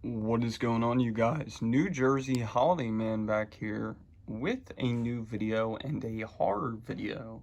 What is going on, you guys? New Jersey Holiday Man back here with a new video and a horror video.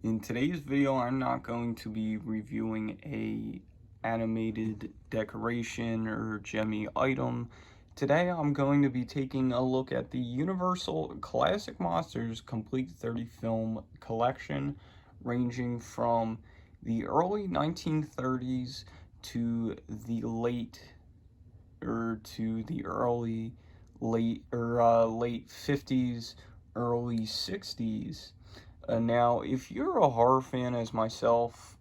In today's video, I'm not going to be reviewing a animated decoration or gemmy item. Today, I'm going to be taking a look at the Universal Classic Monsters Complete 30 Film Collection, ranging from the early 1930s to the late 50s, early 60s. Now, if you're a horror fan as myself,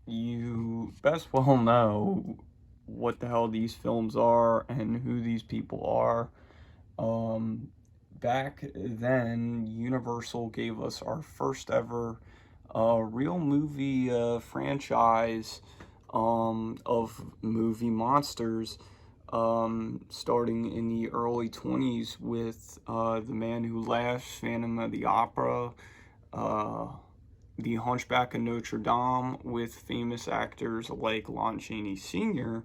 you best well know what the hell these films are and who these people are. Um, Back then, Universal gave us our first ever real movie franchise of movie monsters, starting in the early 20s with The Man Who Laughs, Phantom of the Opera, uh, The Hunchback of Notre Dame, with famous actors like Lon Chaney Sr.,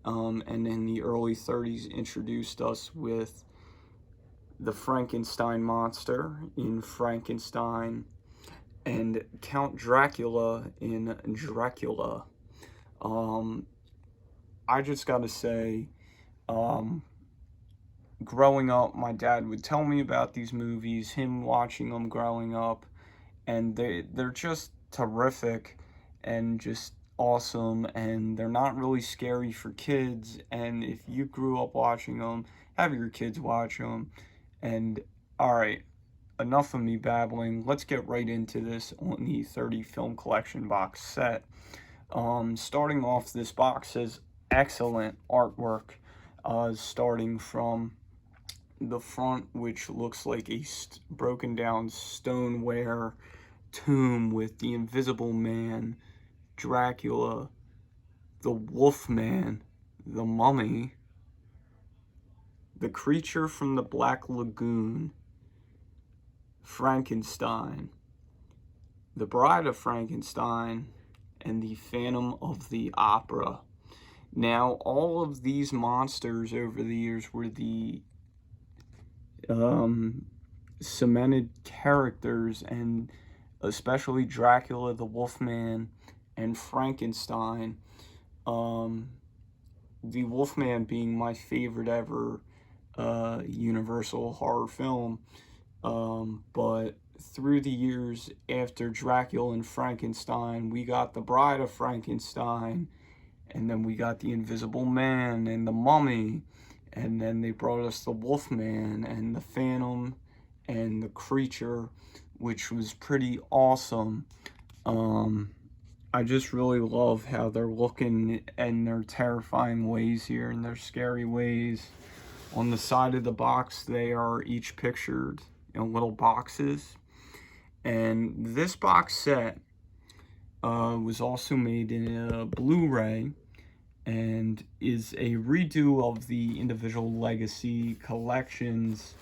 and in the early 30s introduced us with the Frankenstein monster in Frankenstein and Count Dracula in Dracula. Um, I just gotta say, um, growing up, my dad would tell me about these movies, him watching them growing up, and they're just terrific and just awesome, and they're not really scary for kids. And if you grew up watching them, have your kids watch them. And all right, enough of me babbling. Let's get right into this on the 30 film collection box set. Starting off, this box says excellent artwork, starting from the front, which looks like a broken down stoneware tomb with the Invisible Man, Dracula, the Wolfman, the Mummy, the Creature from the Black Lagoon, Frankenstein, the Bride of Frankenstein, and the Phantom of the Opera. Now, all of these monsters over the years were the cemented characters, and especially Dracula, the Wolfman, and Frankenstein. Um, the Wolfman being my favorite ever Universal horror film. But through the years after Dracula and Frankenstein, we got the Bride of Frankenstein, and then we got the Invisible Man and the Mummy, and then they brought us the Wolfman and the Phantom and the Creature, which was pretty awesome. I just really love how they're looking in their terrifying ways here, in their scary ways. On the side of the box, they are each pictured in little boxes. And this box set was also made in a Blu-ray and is a redo of the individual legacy collections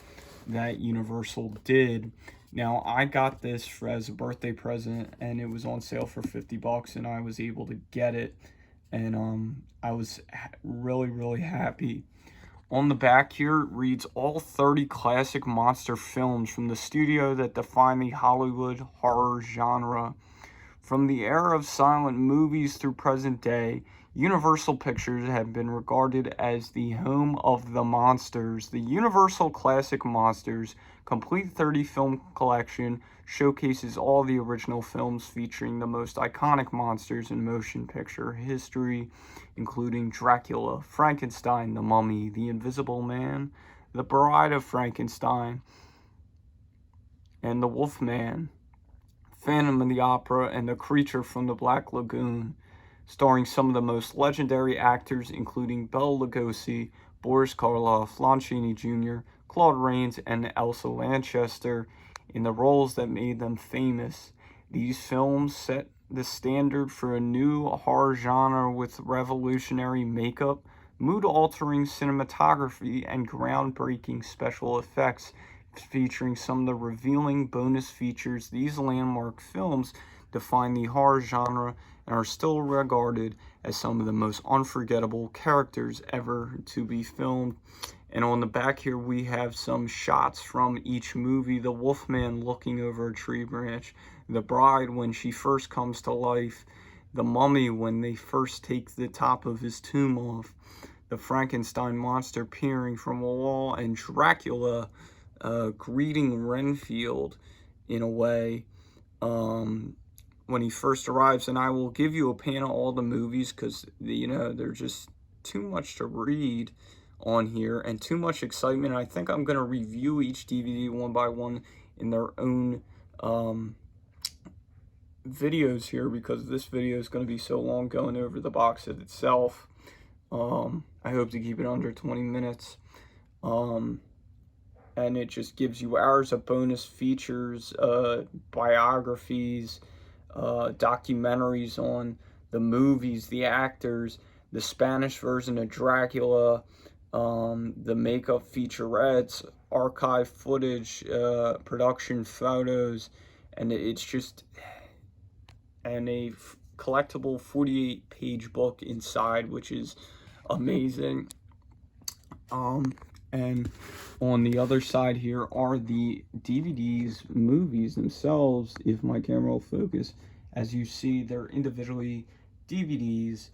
that Universal did. Now, I got this as a birthday present, and it was on sale for $50, and I was able to get it, and I was really, really happy. On the back here, it reads all 30 classic monster films from the studio that define the Hollywood horror genre. From the era of silent movies through present day, Universal Pictures have been regarded as the home of the monsters. The Universal Classic Monsters Complete 30 Film Collection showcases all the original films featuring the most iconic monsters in motion picture history, including Dracula, Frankenstein, the Mummy, the Invisible Man, the Bride of Frankenstein, and the Wolfman, Phantom of the Opera, and the Creature from the Black Lagoon, starring some of the most legendary actors, including Bela Lugosi, Boris Karloff, Lon Chaney Jr., Claude Rains, and Elsa Lanchester in the roles that made them famous. These films set the standard for a new horror genre with revolutionary makeup, mood-altering cinematography, and groundbreaking special effects, featuring some of the revealing bonus features. These landmark films define the horror genre and are still regarded as some of the most unforgettable characters ever to be filmed. And on the back here, we have some shots from each movie. The Wolfman looking over a tree branch, the bride when she first comes to life, the mummy when they first take the top of his tomb off, the Frankenstein monster peering from a wall, and Dracula greeting Renfield in a way when he first arrives. And I will give you a pan of all the movies because, you know, they're just too much to read on here and too much excitement. I think I'm going to review each DVD one by one in their own videos here, because this video is going to be so long going over the box set itself. I hope to keep it under 20 minutes. And it just gives you hours of bonus features, biographies, documentaries on the movies, the actors, the Spanish version of Dracula, the makeup featurettes, archive footage, production photos, and it's just, and a collectible 48-page book inside, which is amazing. And on the other side here are the DVDs, movies themselves, if my camera will focus. As you see, they're individually DVDs,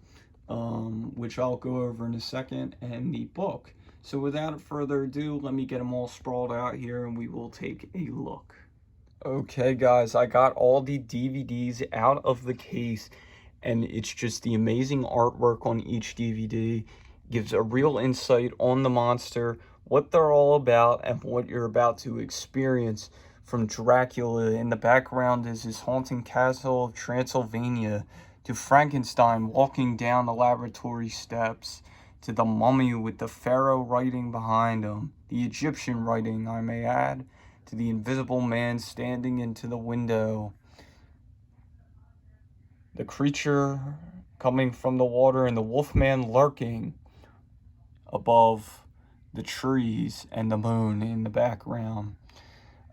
which I'll go over in a second, and the book. So without further ado, let me get them all sprawled out here and we will take a look. Okay guys, I got all the DVDs out of the case, and it's just the amazing artwork on each DVD. Gives a real insight on the monster, what they're all about, and what you're about to experience from Dracula. In the background is his haunting castle of Transylvania, to Frankenstein walking down the laboratory steps, to the mummy with the pharaoh writing behind him, the Egyptian writing, I may add, to the invisible man standing into the window, the creature coming from the water, and the Wolfman lurking above the trees, and the moon in the background.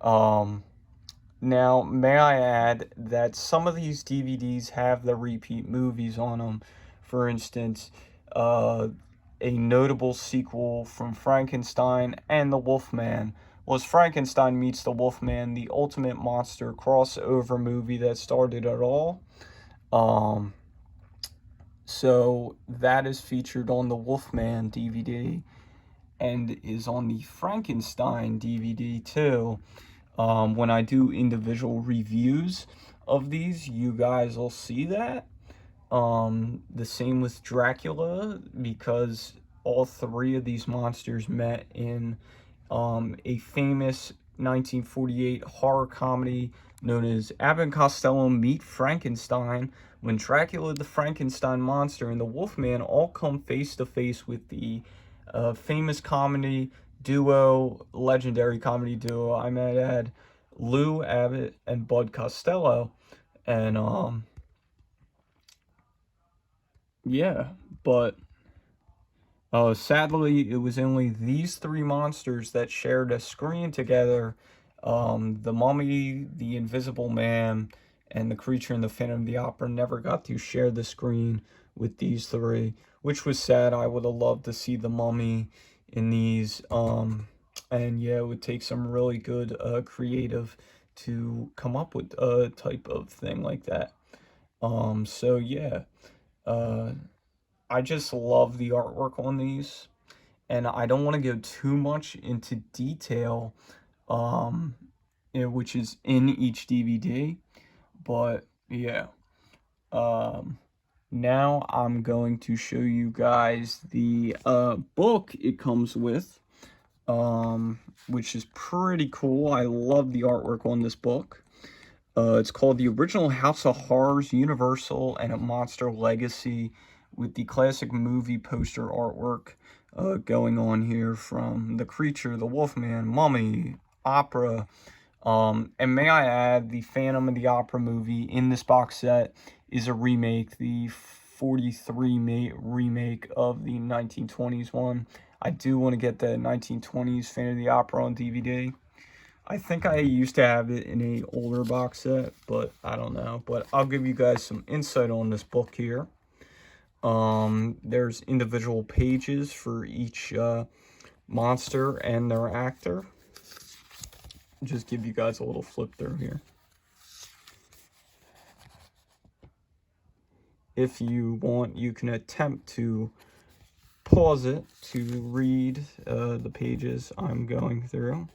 Now, may I add that some of these DVDs have the repeat movies on them. For instance, a notable sequel from Frankenstein and the Wolfman was Frankenstein Meets the Wolfman, the Ultimate Monster crossover movie that started it all. So that is featured on the Wolfman DVD and is on the Frankenstein DVD too. When I do individual reviews of these, you guys will see that. The same with Dracula, because all three of these monsters met in a famous 1948 horror comedy known as Abbott and Costello Meet Frankenstein, when Dracula, the Frankenstein monster, and the Wolfman all come face to face with the famous comedy duo, legendary comedy duo, I might add, Lou Abbott and Bud Costello. And yeah, but sadly, it was only these three monsters that shared a screen together. The Mummy, the Invisible Man, and the Creature in the Phantom of the Opera never got to share the screen with these three, which was sad. I would have loved to see the Mummy in these. And yeah, it would take some really good creative to come up with a type of thing like that. So yeah, I just love the artwork on these, and I don't want to go too much into detail, which is in each DVD, but yeah. Now I'm going to show you guys the book it comes with, which is pretty cool. I love the artwork on this book. It's called The Original House of Horrors, Universal and a Monster Legacy, with the classic movie poster artwork going on here from the Creature, the Wolfman, Mummy, Opera. And may I add, the Phantom of the Opera movie in this box set is a remake, the 43 remake of the 1920s one. I do want to get the 1920s Phantom of the Opera on DVD. I think I used to have it in a older box set, but I don't know. But I'll give you guys some insight on this book here. There's individual pages for each monster and their actor. Just give you guys a little flip through here. If you want, you can attempt to pause it to read the pages I'm going through.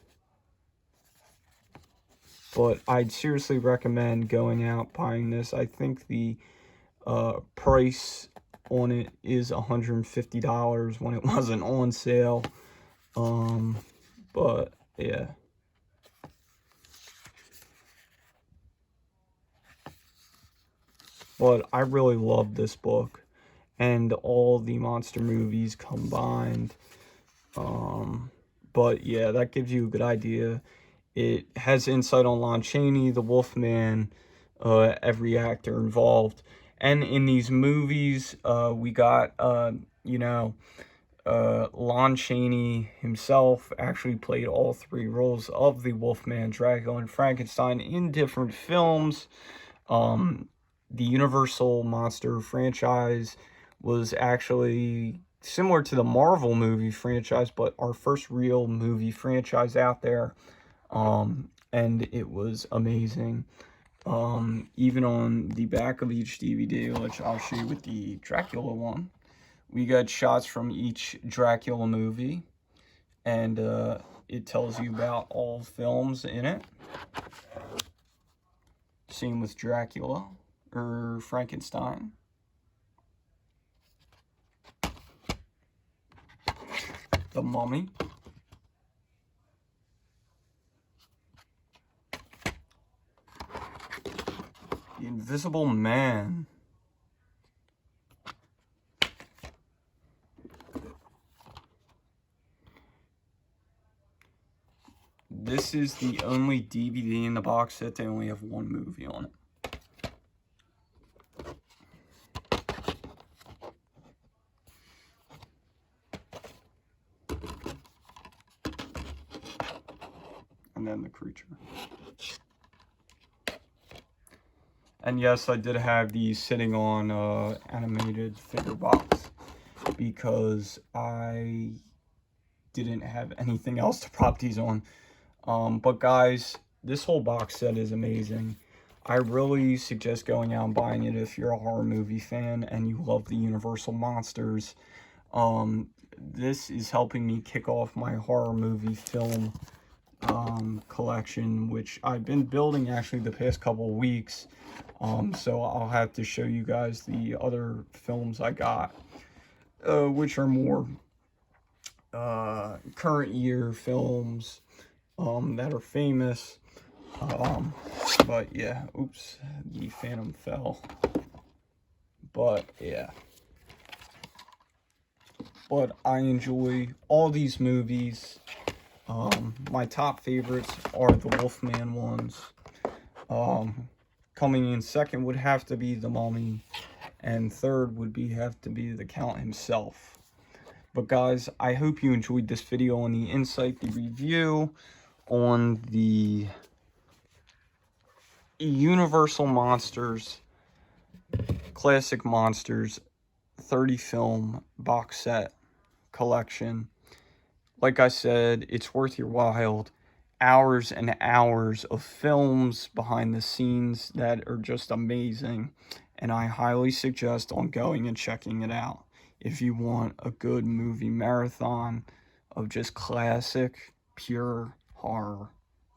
But I'd seriously recommend going out buying this. I think the price on it is $150 when it wasn't on sale. But yeah. But I really love this book and all the monster movies combined. But yeah, that gives you a good idea. It has insight on Lon Chaney, the Wolfman, every actor involved. And in these movies, we got, Lon Chaney himself actually played all three roles of the Wolfman, Dracula, and Frankenstein in different films. The Universal Monster franchise was actually similar to the Marvel movie franchise, but our first real movie franchise out there. And it was amazing. Even on the back of each DVD, which I'll show you with the Dracula one, we got shots from each Dracula movie, and it tells you about all films in it. Same with Dracula, or Frankenstein. The Mummy. The Invisible Man. This is the only DVD in the box set. They only have one movie on it. And then the creature. And yes, I did have these sitting on animated figure box because I didn't have anything else to prop these on. But guys, this whole box set is amazing. I really suggest going out and buying it if you're a horror movie fan and you love the Universal Monsters. This is helping me kick off my horror movie film collection, which I've been building actually the past couple of weeks. So I'll have to show you guys the other films I got, which are more current year films that are famous. But yeah, oops, the Phantom fell. But yeah. But I enjoy all these movies. My top favorites are the Wolfman ones. Coming in second would have to be the Mummy, and third would have to be the Count himself. But guys, I hope you enjoyed this video on the insight, the review on the Universal Monsters, Classic Monsters 30 film box set collection. Like I said, it's worth your while. Hours and hours of films behind the scenes that are just amazing, and I highly suggest on going and checking it out if you want a good movie marathon of just classic pure horror.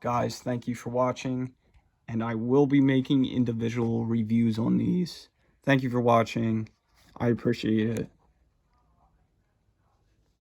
Guys, thank you for watching, and I will be making individual reviews on these. Thank you for watching. I appreciate it.